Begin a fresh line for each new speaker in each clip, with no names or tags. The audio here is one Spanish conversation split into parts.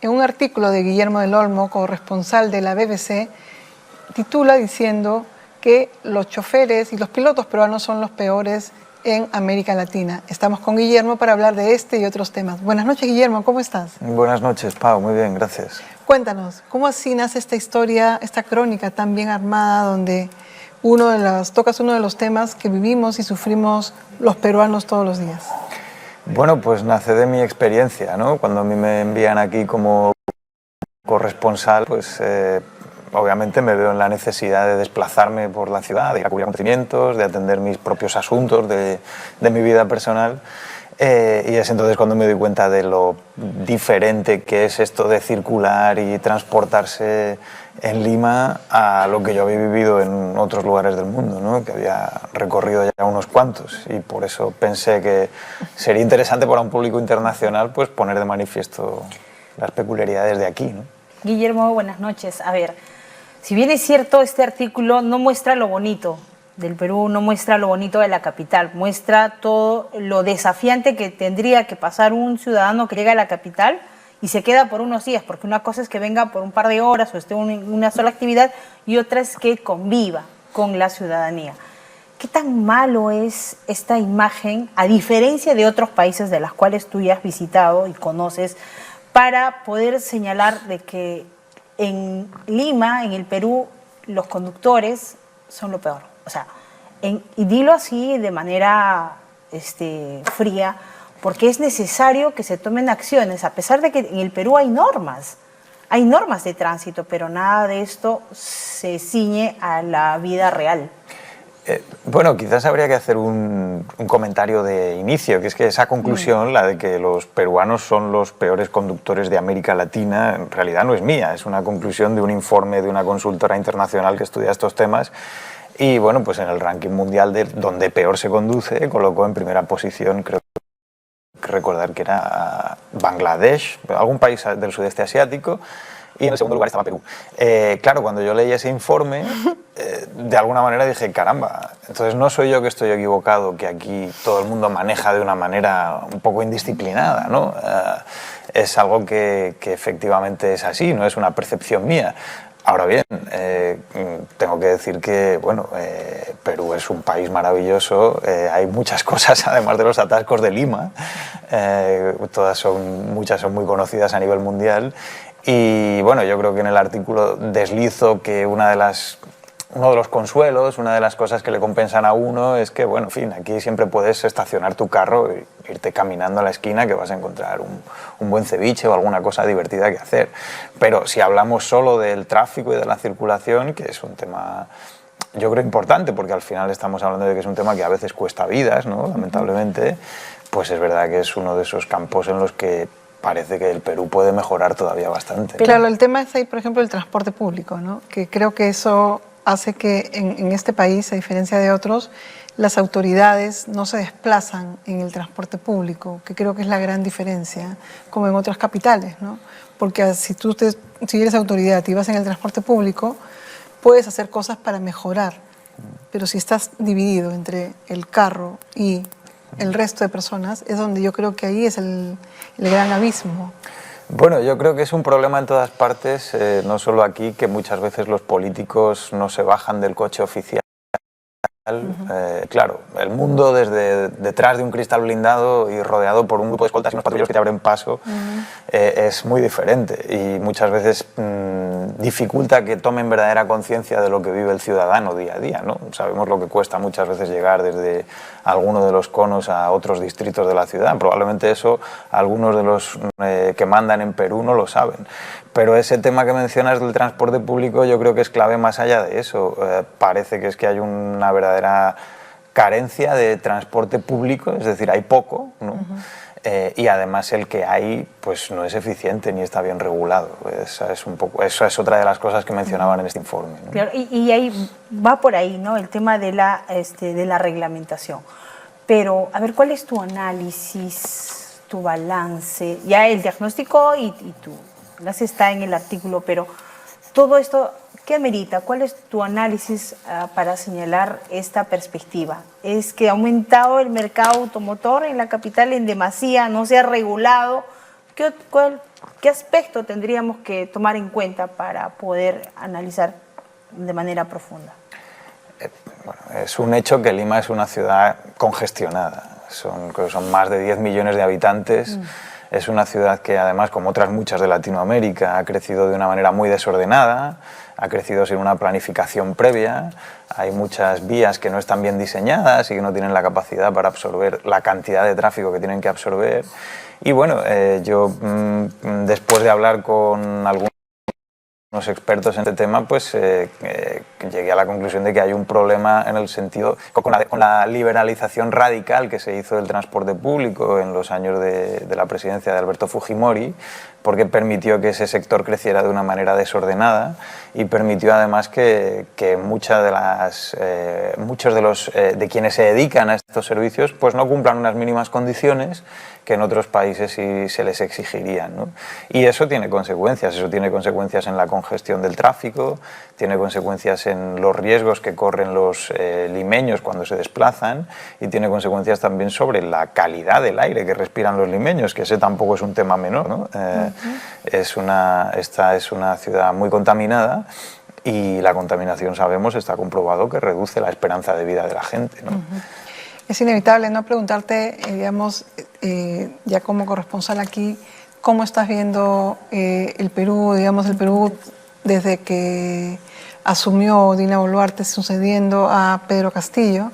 en un artículo de Guillermo del Olmo, corresponsal de la BBC, titula diciendo que los choferes y los pilotos peruanos son los peores en América Latina. Estamos con Guillermo para hablar de este y otros temas. Buenas noches, Guillermo, ¿cómo estás?
Buenas noches, Pau, muy bien, gracias.
Cuéntanos, ¿cómo así nace esta historia, esta crónica tan bien armada, donde tocas uno de los temas que vivimos y sufrimos los peruanos todos los días?
Bueno, pues nace de mi experiencia, ¿no? Cuando a mí me envían aquí como corresponsal, pues obviamente me veo en la necesidad de desplazarme por la ciudad, de ir a cubrir acontecimientos, de atender mis propios asuntos de mi vida personal. Y es entonces cuando me doy cuenta de lo diferente que es esto de circular y transportarse en Lima a lo que yo había vivido en otros lugares del mundo, ¿no? Que había recorrido ya unos cuantos, y por eso pensé que sería interesante para un público internacional pues poner de manifiesto las peculiaridades de aquí, ¿no?
Guillermo, buenas noches. A ver, si bien es cierto, este artículo no muestra lo bonito del Perú, no muestra lo bonito de la capital, muestra todo lo desafiante que tendría que pasar un ciudadano que llega a la capital y se queda por unos días, porque una cosa es que venga por un par de horas o esté en una sola actividad, y otra es que conviva con la ciudadanía. ¿Qué tan malo es esta imagen, a diferencia de otros países de los cuales tú ya has visitado y conoces, para poder señalar de que en Lima, en el Perú, los conductores son lo peor? O sea, y dilo así de manera fría, porque es necesario que se tomen acciones, a pesar de que en el Perú hay normas de tránsito, pero nada de esto se ciñe a la vida real.
Bueno, quizás habría que hacer un comentario de inicio, que es que esa conclusión, la de que los peruanos son los peores conductores de América Latina, en realidad no es mía, es una conclusión de un informe de una consultora internacional que estudia estos temas. Y bueno, pues en el ranking mundial de donde peor se conduce, colocó en primera posición, creo que recordar que era Bangladesh, algún país del sudeste asiático, y en el segundo lugar estaba Perú. Claro, cuando yo leí ese informe, de alguna manera dije, caramba, entonces no soy yo que estoy equivocado, que aquí todo el mundo maneja de una manera un poco indisciplinada, ¿no? Es algo que efectivamente es así, no es una percepción mía. Ahora bien, tengo que decir que bueno, Perú es un país maravilloso, hay muchas cosas además de los atascos de Lima, muchas son muy conocidas a nivel mundial, y bueno, yo creo que en el artículo deslizo que uno de los consuelos, una de las cosas que le compensan a uno es que, bueno, en fin, aquí siempre puedes estacionar tu carro e irte caminando a la esquina, que vas a encontrar un buen ceviche o alguna cosa divertida que hacer. Pero si hablamos solo del tráfico y de la circulación, que es un tema, yo creo, importante, porque al final estamos hablando de que es un tema que a veces cuesta vidas, ¿no? Lamentablemente, pues es verdad que es uno de esos campos en los que parece que el Perú puede mejorar todavía bastante.
Claro, el tema es ahí, por ejemplo, el transporte público, ¿no? Que creo que eso hace que en este país, a diferencia de otros, las autoridades no se desplazan en el transporte público, que creo que es la gran diferencia, como en otras capitales, ¿no? Porque si eres autoridad y vas en el transporte público, puedes hacer cosas para mejorar, pero si estás dividido entre el carro y el resto de personas, es donde yo creo que ahí es el gran abismo.
Bueno, yo creo que es un problema en todas partes, no solo aquí, que muchas veces los políticos no se bajan del coche oficial. Claro, el mundo desde detrás de un cristal blindado y rodeado por un grupo de escoltas y unos patrulleros que te abren paso es muy diferente, y muchas veces dificulta que tomen verdadera conciencia de lo que vive el ciudadano día a día, ¿no? Sabemos lo que cuesta muchas veces llegar desde alguno de los conos a otros distritos de la ciudad. Probablemente eso algunos de los que mandan en Perú no lo saben. Pero ese tema que mencionas del transporte público yo creo que es clave más allá de eso. Parece que es que hay una verdadera carencia de transporte público, es decir, hay poco, ¿no? Y además el que hay pues no es eficiente ni está bien regulado. Esa es otra de las cosas que mencionaban en este informe, ¿no?
Claro, y ahí va por ahí, ¿no? El tema de la reglamentación. Pero, a ver, ¿cuál es tu análisis, tu balance? Ya el diagnóstico y tu balance está en el artículo, pero todo esto, ¿qué amerita? ¿Cuál es tu análisis para señalar esta perspectiva? ¿Es que ha aumentado el mercado automotor en la capital en demasía, no se ha regulado? ¿Qué aspecto tendríamos que tomar en cuenta para poder analizar de manera profunda?
Bueno, es un hecho que Lima es una ciudad congestionada. Creo que son más de 10 millones de habitantes. Es una ciudad que además, como otras muchas de Latinoamérica, ha crecido de una manera muy desordenada, ha crecido sin una planificación previa. Hay muchas vías que no están bien diseñadas y que no tienen la capacidad para absorber la cantidad de tráfico que tienen que absorber. Y bueno, yo después de hablar con algunos expertos en este tema, pues llegué a la conclusión de que hay un problema en el sentido, con la liberalización radical que se hizo del transporte público en los años de la presidencia de Alberto Fujimori, porque permitió que ese sector creciera de una manera desordenada y permitió además que muchos de quienes se dedican a estos servicios pues no cumplan unas mínimas condiciones que en otros países sí se les exigirían, ¿no? Y eso tiene consecuencias en la congestión del tráfico, tiene consecuencias en los riesgos que corren los limeños cuando se desplazan y tiene consecuencias también sobre la calidad del aire que respiran los limeños, que ese tampoco es un tema menor, ¿no? Esta es una ciudad muy contaminada y la contaminación, sabemos, está comprobado que reduce la esperanza de vida de la gente, ¿no?
Es inevitable no preguntarte, digamos, ya como corresponsal aquí, ¿cómo estás viendo el Perú, digamos, el Perú desde que asumió Dina Boluarte sucediendo a Pedro Castillo?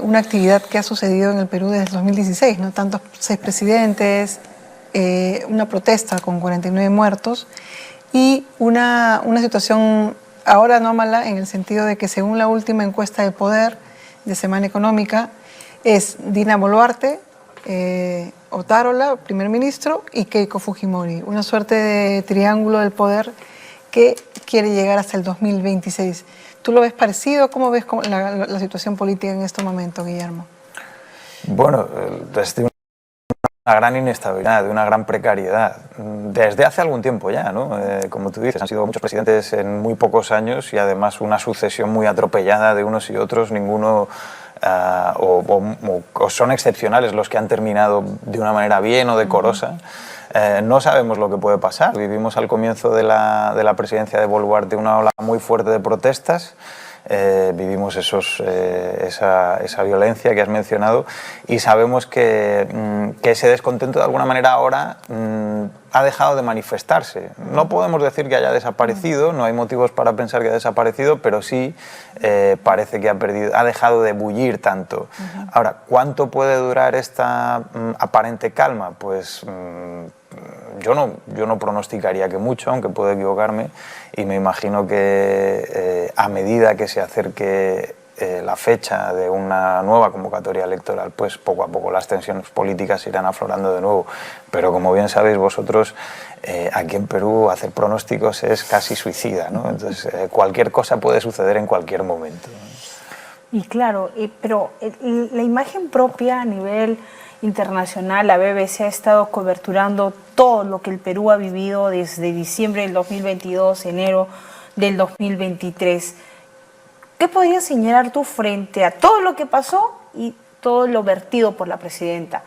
Una actividad que ha sucedido en el Perú desde el 2016, ¿no? Tantos 6 presidentes, una protesta con 49 muertos y una situación ahora anómala en el sentido de que según la última encuesta de poder de Semana Económica es Dina Boluarte, Otárola, primer ministro, y Keiko Fujimori. Una suerte de triángulo del poder que quiere llegar hasta el 2026. ¿Tú lo ves parecido? ¿Cómo ves la situación política en este momento, Guillermo?
Bueno, desde una gran inestabilidad, de una gran precariedad, desde hace algún tiempo ya, ¿no? Como tú dices, han sido muchos presidentes en muy pocos años y además una sucesión muy atropellada de unos y otros, ninguno... o son excepcionales los que han terminado de una manera bien o decorosa. No sabemos lo que puede pasar. Vivimos al comienzo de la presidencia de Boluarte una ola muy fuerte de protestas. Vivimos esa violencia que has mencionado y sabemos que ese descontento de alguna manera ahora ha dejado de manifestarse. No podemos decir que haya desaparecido, no hay motivos para pensar que ha desaparecido, pero sí parece que ha dejado de bullir tanto. Ahora, ¿cuánto puede durar esta aparente calma? Pues yo no pronosticaría que mucho, aunque puedo equivocarme, y me imagino que a medida que se acerque la fecha de una nueva convocatoria electoral, pues poco a poco las tensiones políticas irán aflorando de nuevo. Pero como bien sabéis vosotros, aquí en Perú hacer pronósticos es casi suicida, ¿no? Entonces cualquier cosa puede suceder en cualquier momento.
Y claro, pero la imagen propia a nivel internacional, la BBC ha estado coberturando todo lo que el Perú ha vivido desde diciembre del 2022, enero del 2023. ¿Qué podrías señalar tú frente a todo lo que pasó y todo lo vertido por la presidenta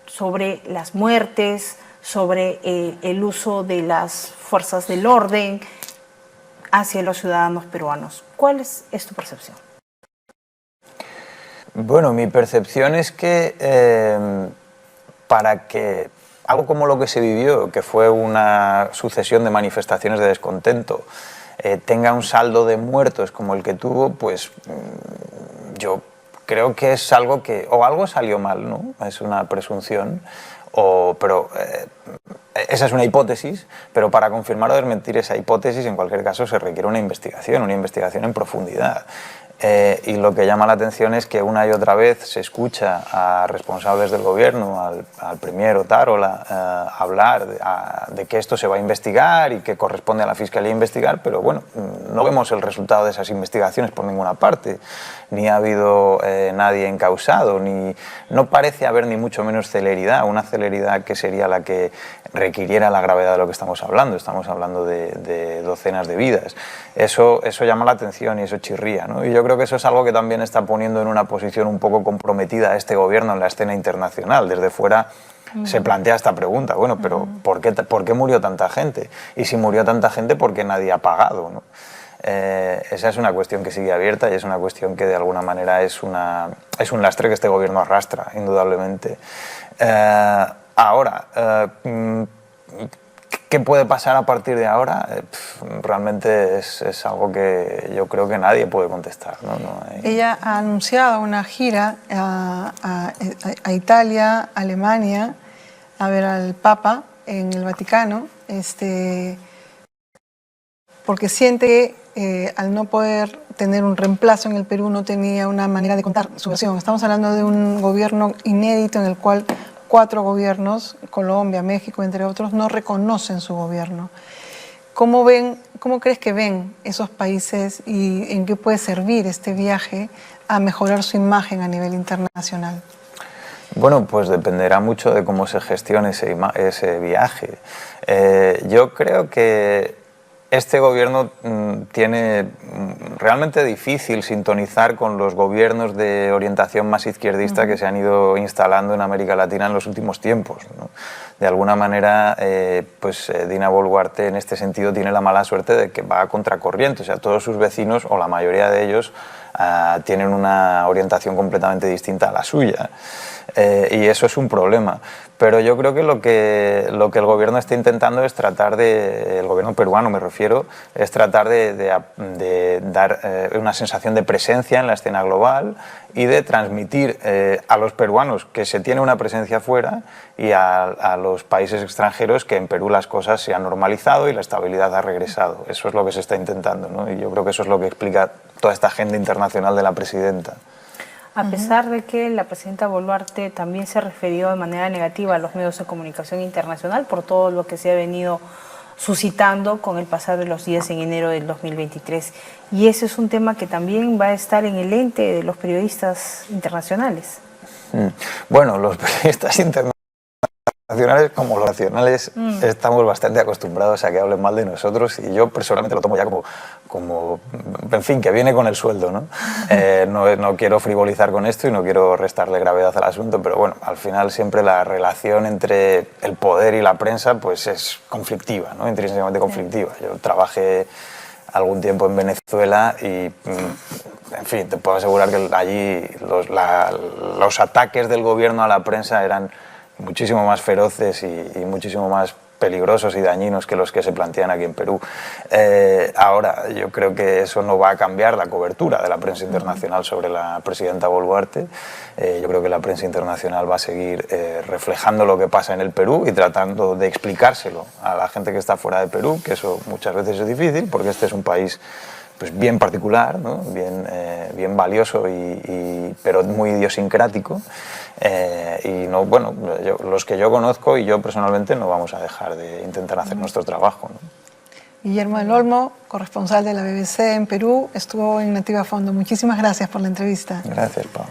sobre las muertes, sobre el uso de las fuerzas del orden hacia los ciudadanos peruanos? ¿Cuál es tu percepción?
Bueno, mi percepción es que para que algo como lo que se vivió, que fue una sucesión de manifestaciones de descontento, tenga un saldo de muertos como el que tuvo, pues yo creo que es algo que, o algo salió mal, ¿no? Es una presunción, pero esa es una hipótesis, pero para confirmar o desmentir esa hipótesis, en cualquier caso, se requiere una investigación en profundidad. Y lo que llama la atención es que una y otra vez se escucha a responsables del gobierno, al premier Otárola, hablar de que esto se va a investigar y que corresponde a la Fiscalía investigar, pero bueno, no vemos el resultado de esas investigaciones por ninguna parte, ni ha habido nadie encausado, no parece haber ni mucho menos celeridad, una celeridad que sería la que requiriera la gravedad de lo que estamos hablando de docenas de vidas. Eso llama la atención y eso chirría, ¿no? Y yo creo que eso es algo que también está poniendo en una posición un poco comprometida a este gobierno en la escena internacional. Desde fuera se plantea esta pregunta, bueno, pero ¿por qué murió tanta gente? Y si murió tanta gente, ¿por qué nadie ha pagado, ¿no? Esa es una cuestión que sigue abierta y es una cuestión que de alguna manera es un lastre que este gobierno arrastra, indudablemente. Ahora, ¿qué puede pasar a partir de ahora? Realmente es algo que yo creo que nadie puede contestar, ¿no?
Ella ha anunciado una gira a Italia, Alemania, a ver al Papa en el Vaticano, porque siente que al no poder tener un reemplazo en el Perú no tenía una manera de contar su versión. Estamos hablando de un gobierno inédito en el cual 4 gobiernos, Colombia, México, entre otros, no reconocen su gobierno. ¿Cómo crees que ven esos países y en qué puede servir este viaje a mejorar su imagen a nivel internacional?
Bueno, pues dependerá mucho de cómo se gestione ese viaje. Yo creo que este gobierno tiene realmente difícil sintonizar con los gobiernos de orientación más izquierdista que se han ido instalando en América Latina en los últimos tiempos, ¿no? De alguna manera, Dina Boluarte en este sentido tiene la mala suerte de que va a contracorriente, o sea, todos sus vecinos, o la mayoría de ellos, tienen una orientación completamente distinta a la suya. Y eso es un problema. Pero yo creo que lo que el gobierno está intentando es tratar de, el gobierno peruano me refiero, es tratar de dar una sensación de presencia en la escena global y de transmitir a los peruanos que se tiene una presencia fuera y a los países extranjeros que en Perú las cosas se han normalizado y la estabilidad ha regresado. Eso es lo que se está intentando, ¿no? Y yo creo que eso es lo que explica toda esta agenda internacional de la presidenta.
A pesar de que la presidenta Boluarte también se refirió de manera negativa a los medios de comunicación internacional por todo lo que se ha venido suscitando con el pasar de los días en enero del 2023. Y ese es un tema que también va a estar en el ente de los periodistas internacionales.
Bueno, los periodistas internacionales como los nacionales estamos bastante acostumbrados a que hablen mal de nosotros y yo personalmente lo tomo ya como en fin, que viene con el sueldo, ¿no? No quiero frivolizar con esto y no quiero restarle gravedad al asunto, pero bueno, al final siempre la relación entre el poder y la prensa pues es conflictiva, ¿no? Intrínsecamente conflictiva. Yo trabajé algún tiempo en Venezuela y en fin, te puedo asegurar que allí los ataques del gobierno a la prensa eran muchísimo más feroces y muchísimo más peligrosos y dañinos que los que se plantean aquí en Perú. Ahora, yo creo que eso no va a cambiar la cobertura de la prensa internacional sobre la presidenta Boluarte. Yo creo que la prensa internacional va a seguir reflejando lo que pasa en el Perú y tratando de explicárselo a la gente que está fuera de Perú, que eso muchas veces es difícil porque este es un país pues bien particular, ¿no? bien valioso pero muy idiosincrático. Y no, bueno, los que yo conozco y yo personalmente no vamos a dejar de intentar hacer nuestro trabajo, ¿no?
Guillermo del Olmo, corresponsal de la BBC en Perú, estuvo en Nativa Fondo. Muchísimas gracias por la entrevista.
Gracias, Pau.